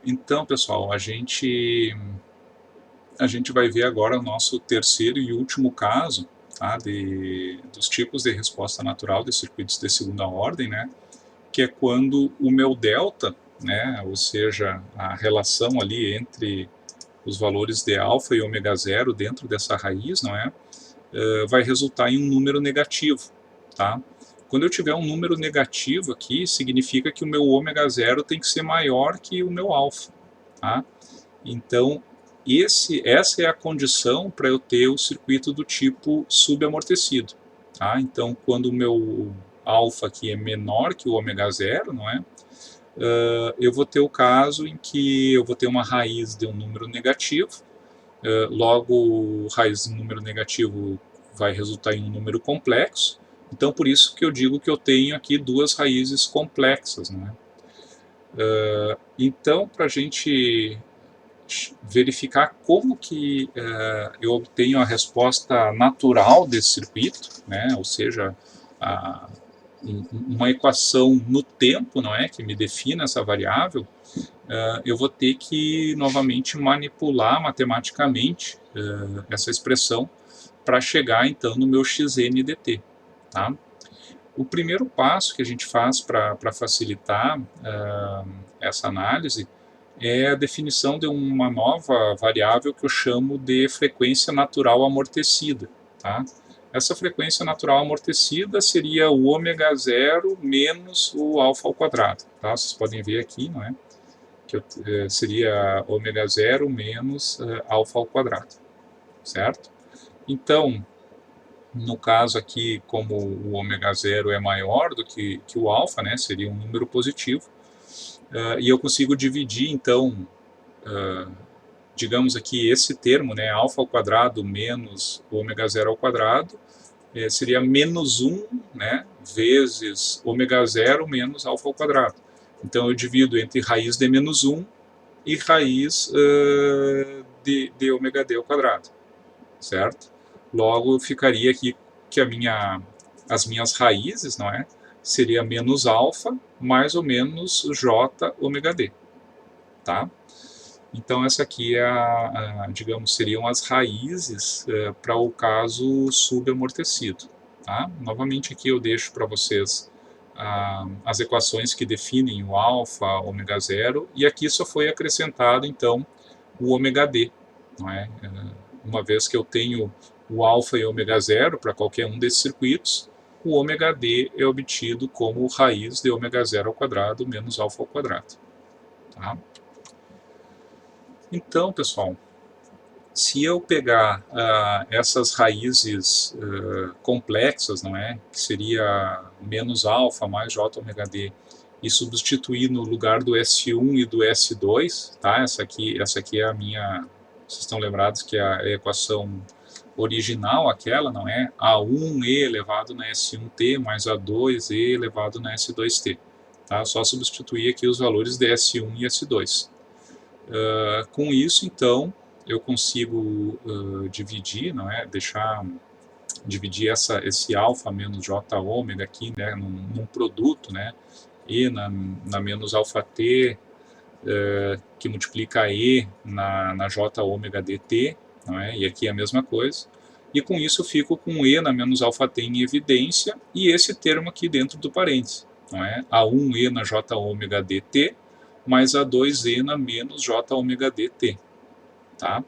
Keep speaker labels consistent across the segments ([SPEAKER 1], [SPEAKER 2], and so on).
[SPEAKER 1] Então, pessoal, a gente vai ver agora o nosso terceiro e último caso, tá, dos tipos de resposta natural de circuitos de segunda ordem, né, que é quando o meu delta, né, ou seja, a relação ali entre os valores de alfa e ômega zero dentro dessa raiz, não é, vai resultar em um número negativo, tá? Quando eu tiver um número negativo aqui, significa que o meu ômega zero tem que ser maior que o meu alfa, tá? Então, essa é a condição para eu ter o circuito do tipo subamortecido, tá? Então, quando o meu alfa aqui é menor que o ômega zero, não é? Eu vou ter o caso em que eu vou ter uma raiz de um número negativo, logo raiz de um número negativo vai resultar em um número complexo, então por isso que eu digo que eu tenho aqui duas raízes complexas, não é? Então, para a gente verificar como que eu obtenho a resposta natural desse circuito, né? Ou seja, a, uma equação no tempo, não é, que me defina essa variável, eu vou ter que novamente manipular matematicamente essa expressão para chegar então no meu xn dt, tá? O primeiro passo que a gente faz para facilitar essa análise é a definição de uma nova variável que eu chamo de frequência natural amortecida, tá? Essa frequência natural amortecida seria o ômega zero menos o alfa ao quadrado, tá? Vocês podem ver aqui, não é? Que seria ômega zero menos alfa ao quadrado, certo? Então, no caso aqui, como o ômega zero é maior do que o alfa, né? Seria um número positivo, e eu consigo dividir, então, digamos aqui, esse termo, né, alfa ao quadrado menos ômega zero ao quadrado, seria menos 1, né, vezes ômega zero menos alfa ao quadrado. Então eu divido entre raiz de menos 1 e raiz de ômega d ao quadrado, certo? Logo ficaria aqui que as minhas raízes, não é, seria menos alfa mais ou menos j ômega d, tá? Então essa aqui é digamos, seriam as raízes para o caso subamortecido. Tá? Novamente aqui eu deixo para vocês as equações que definem o alfa, ômega zero, e aqui só foi acrescentado então o ômega d, não é? Uma vez que eu tenho o alfa e ômega zero para qualquer um desses circuitos, o ômega d é obtido como raiz de ômega zero ao quadrado menos alfa ao quadrado. Tá? Então, pessoal, se eu pegar essas raízes complexas, não é, que seria menos alfa mais j ômega d, e substituir no lugar do S1 e do S2, tá? Essa aqui é a minha, vocês estão lembrados que é a equação original, aquela, não é? A1e elevado na S1t mais A2e elevado na S2t. Tá? Só substituir aqui os valores de S1 e S2. Com isso, então, eu consigo dividir, não é? Dividir esse alfa menos j ômega aqui, né, num produto, né? E na menos alfa t, que multiplica E na j ômega dt, não é? E aqui é a mesma coisa. E com isso eu fico com E na menos alfa t em evidência e esse termo aqui dentro do parênteses, não é? A1E na j ômega dt mais A2E na menos j ômega dt, tá?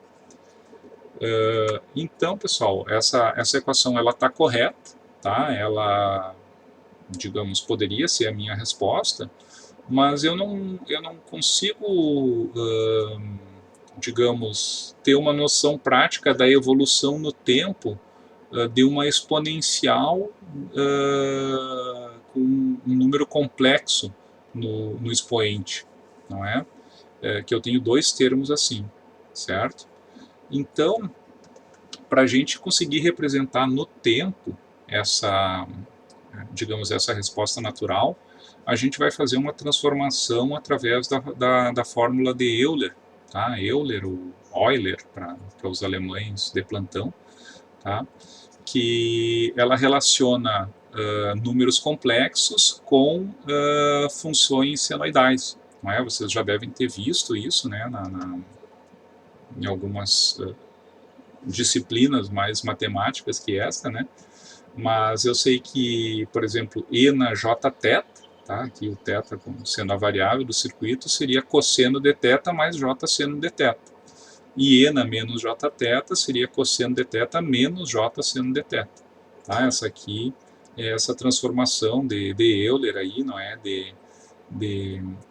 [SPEAKER 1] Então, pessoal, essa equação ela está correta, tá? Ela, digamos, poderia ser a minha resposta, mas eu não consigo, digamos, ter uma noção prática da evolução no tempo de uma exponencial com um número complexo no expoente, não é? Que eu tenho dois termos assim, certo? Então, para a gente conseguir representar no tempo essa, digamos, essa resposta natural, a gente vai fazer uma transformação através da fórmula de Euler, tá? Euler ou Euler, para os alemães de plantão, tá? Que ela relaciona números complexos com funções senoidais. não é? Vocês já devem ter visto isso, né, em algumas disciplinas mais matemáticas que esta, né? Mas eu sei que, por exemplo, E na J θ, tá? Aqui o θ como sendo a variável do circuito seria cosseno de θ mais J seno de θ. E E na menos J θ seria cosseno de θ menos J seno de θ. Tá? Essa aqui é essa transformação de Euler aí, não é?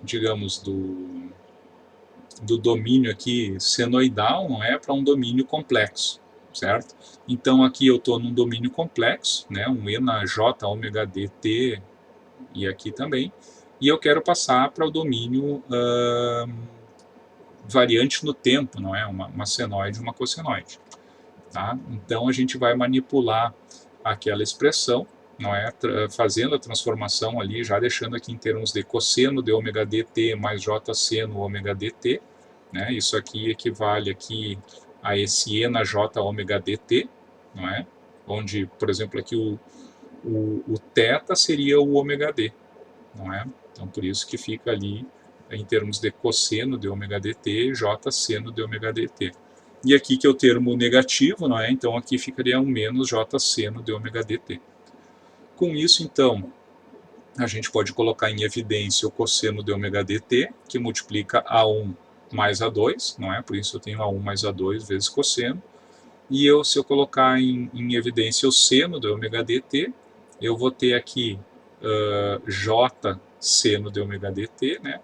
[SPEAKER 1] Digamos, do domínio aqui senoidal, não é? Para um domínio complexo, certo? Então aqui eu estou num domínio complexo, né? Um E na J ômega dt e aqui também, e eu quero passar para o domínio variante no tempo, não é? Uma senoide e uma cossenoide. Tá? Então a gente vai manipular aquela expressão, não é? Fazendo a transformação ali, já deixando aqui em termos de cosseno de ômega dt mais j seno ômega dt, né? Isso aqui equivale aqui a esse E na J ômega dt, não é? Onde, por exemplo, aqui o θ seria o ômega d, não é? Então, por isso que fica ali em termos de cosseno de ômega dt, j seno de ômega dt. E aqui que é o termo negativo, não é? Então, aqui ficaria um menos j seno de ômega dt. Com isso, então, a gente pode colocar em evidência o cosseno de ômega dt, que multiplica A1 mais A2, não é? Por isso eu tenho A1 mais A2 vezes cosseno. E se eu colocar em evidência o seno de ômega dt, eu vou ter aqui J seno de ômega dt, né?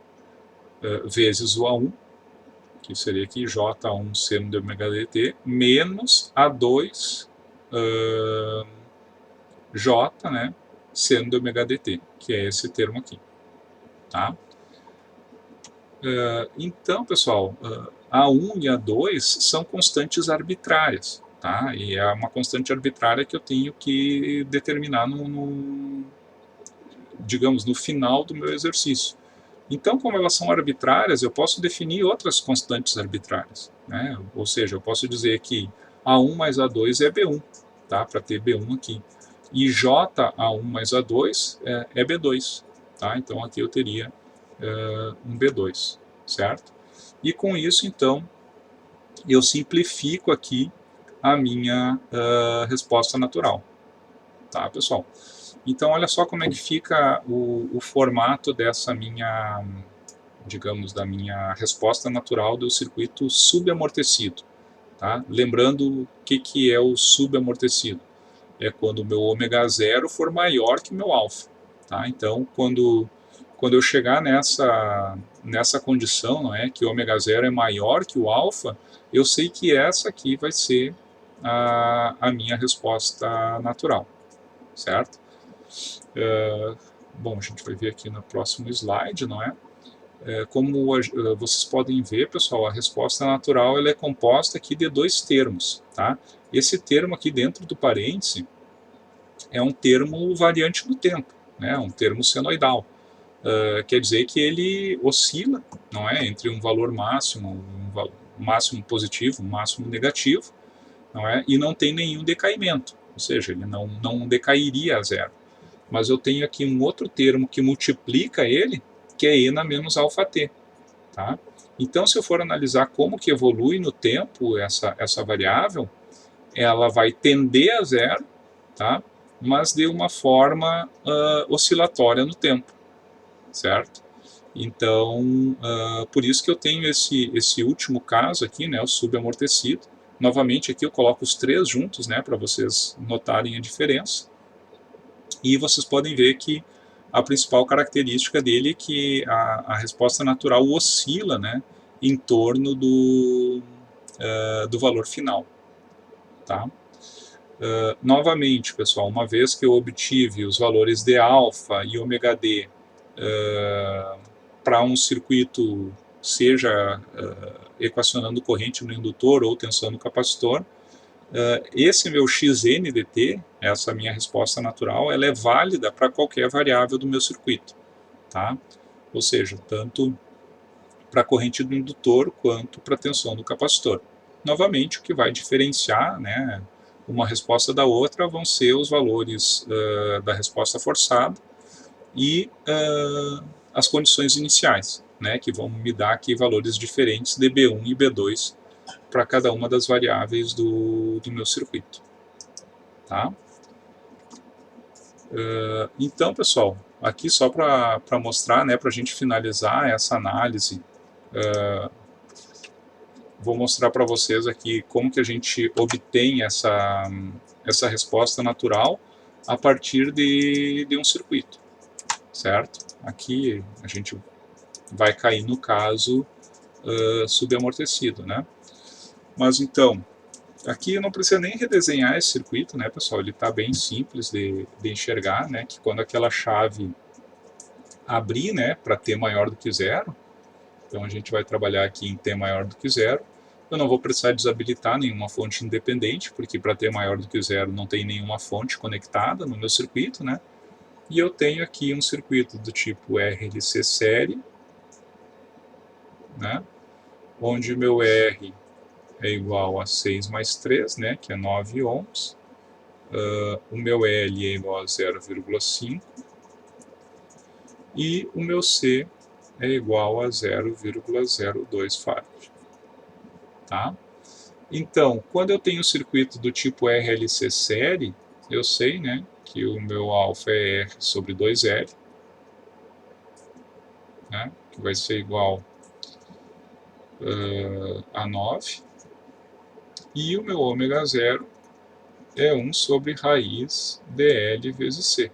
[SPEAKER 1] Vezes o A1, que seria aqui J1 seno de ômega dt, menos A2 J, né? Seno de ômega dt, que é esse termo aqui. Tá? Então, pessoal, A1 e A2 são constantes arbitrárias. Tá? E é uma constante arbitrária que eu tenho que determinar digamos, no final do meu exercício. Então, como elas são arbitrárias, eu posso definir outras constantes arbitrárias. Né? Ou seja, eu posso dizer que A1 mais A2 é B1, tá? Para ter B1 aqui. E JA1 mais A2 é B2. Tá? Então, aqui eu teria um B2, certo? E com isso, então, eu simplifico aqui a minha resposta natural. Tá, pessoal? Então, olha só como é que fica o formato dessa minha, digamos, da minha resposta natural do circuito subamortecido. Tá? Lembrando o que é o subamortecido. É quando o meu ômega zero for maior que o meu alfa. Tá? Então, quando eu chegar nessa condição, não é, que o ômega zero é maior que o alfa, eu sei que essa aqui vai ser a minha resposta natural, certo? Bom, a gente vai ver aqui no próximo slide, não é? Como vocês podem ver, pessoal, a resposta natural ela é composta aqui de dois termos, tá? Esse termo aqui dentro do parêntese é um termo variante no tempo, né? Um termo senoidal. Quer dizer que ele oscila, não é, entre um valor máximo, máximo positivo, um máximo negativo, não é, e não tem nenhum decaimento, ou seja, ele não decairia a zero. Mas eu tenho aqui um outro termo que multiplica ele, que é E na menos alfa t. Tá? Então, se eu for analisar como que evolui no tempo essa variável, ela vai tender a zero, tá? Mas de uma forma oscilatória no tempo, certo? Então, por isso que eu tenho esse último caso aqui, né, o subamortecido. Novamente, aqui eu coloco os três juntos, né, para vocês notarem a diferença. E vocês podem ver que a principal característica dele é que a resposta natural oscila, né, em torno do valor final. Tá? Novamente, pessoal, uma vez que eu obtive os valores de alfa e ômega d para um circuito, seja equacionando corrente no indutor ou tensão no capacitor, esse meu xn dt, essa minha resposta natural, ela é válida para qualquer variável do meu circuito. Tá? Ou seja, tanto para a corrente do indutor quanto para a tensão do capacitor. Novamente, o que vai diferenciar, né, uma resposta da outra vão ser os valores da resposta forçada e as condições iniciais. né, que vão me dar aqui valores diferentes de B1 e B2 para cada uma das variáveis do meu circuito. Tá? Então, pessoal, aqui só para mostrar, né, para a gente finalizar essa análise, vou mostrar para vocês aqui como que a gente obtém essa resposta natural a partir de um circuito, certo? Aqui a gente vai cair no caso subamortecido, né? Mas então, aqui não precisa nem redesenhar esse circuito, né, pessoal? Ele está bem simples de enxergar, né? Que quando aquela chave abrir, né, para T maior do que zero, então a gente vai trabalhar aqui em T maior do que zero. Eu não vou precisar desabilitar nenhuma fonte independente, porque para T maior do que zero não tem nenhuma fonte conectada no meu circuito, né? E eu tenho aqui um circuito do tipo RLC série, né? Onde o meu R é igual a 6 mais 3, né? Que é 9 ohms. O meu L é igual a 0,5 e o meu C é igual a 0,02 farad. Tá? Então, quando eu tenho um circuito do tipo RLC série, eu sei, né, que o meu alfa é R sobre 2L, né, que vai ser igual a 9, e o meu ômega zero é 1 sobre raiz dL vezes C.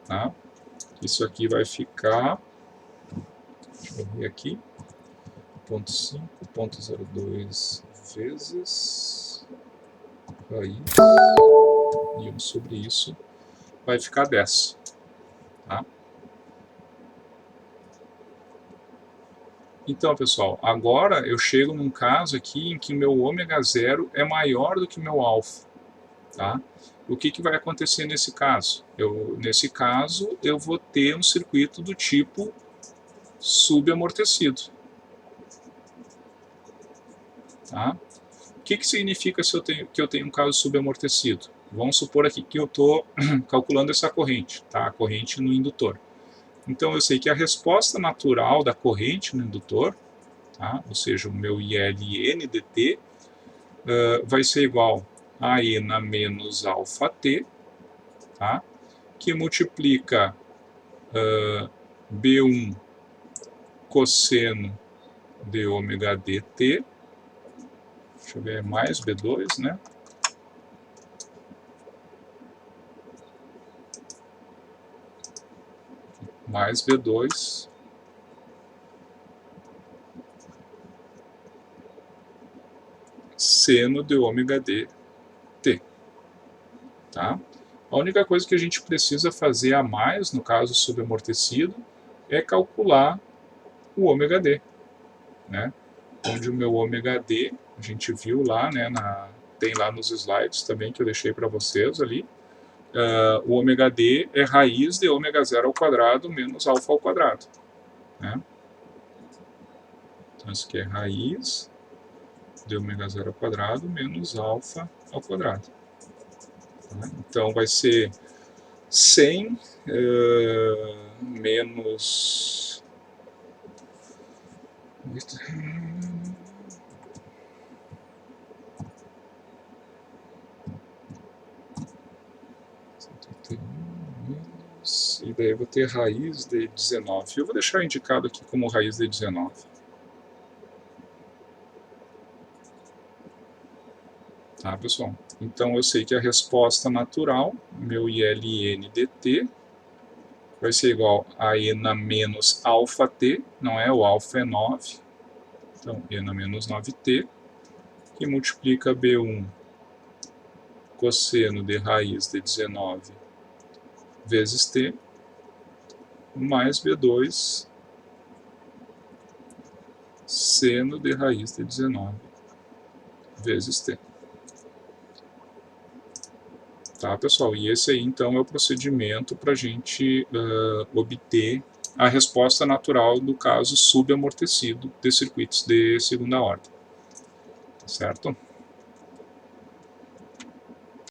[SPEAKER 1] Tá? Isso aqui vai ficar, deixa eu ver aqui, 0,5, 0,02 vezes raiz, e 1 sobre isso vai ficar 10. Tá? Então, pessoal, agora eu chego num caso aqui em que meu ômega zero é maior do que meu alfa. Tá? O que vai acontecer nesse caso? Nesse caso, eu vou ter um circuito do tipo subamortecido. Tá? O que significa que eu tenho um caso subamortecido? Vamos supor aqui que eu estou calculando essa corrente, tá? A corrente no indutor. Então, eu sei que a resposta natural da corrente no indutor, tá? Ou seja, o meu ILN dt, vai ser igual a E na menos alfa t, tá? Que multiplica B1 cosseno de ômega dt, deixa eu ver, mais B2, né? Mais B2 seno de ômega dt. Tá? A única coisa que a gente precisa fazer a mais, no caso subamortecido, é calcular o ômega d. Né? Onde o meu ômega d, a gente viu lá, né, tem lá nos slides também que eu deixei para vocês ali, o ômega d é raiz de ômega zero ao quadrado menos alfa ao quadrado. Né? Então, isso aqui é raiz de ômega zero ao quadrado menos alfa ao quadrado. Tá? Então, vai ser 100 menos... E daí eu vou ter raiz de 19. Eu vou deixar indicado aqui como raiz de 19. Tá, pessoal? Então eu sei que a resposta natural, meu ILN dt, vai ser igual a E na menos alfa t, não é? O alfa é 9. Então, E na menos 9t, que multiplica B1 cosseno de raiz de 19 vezes t, mais B2 seno de raiz de 19 vezes t. Tá, pessoal? E esse aí, então, é o procedimento para a gente obter a resposta natural do caso subamortecido de circuitos de segunda ordem. Certo?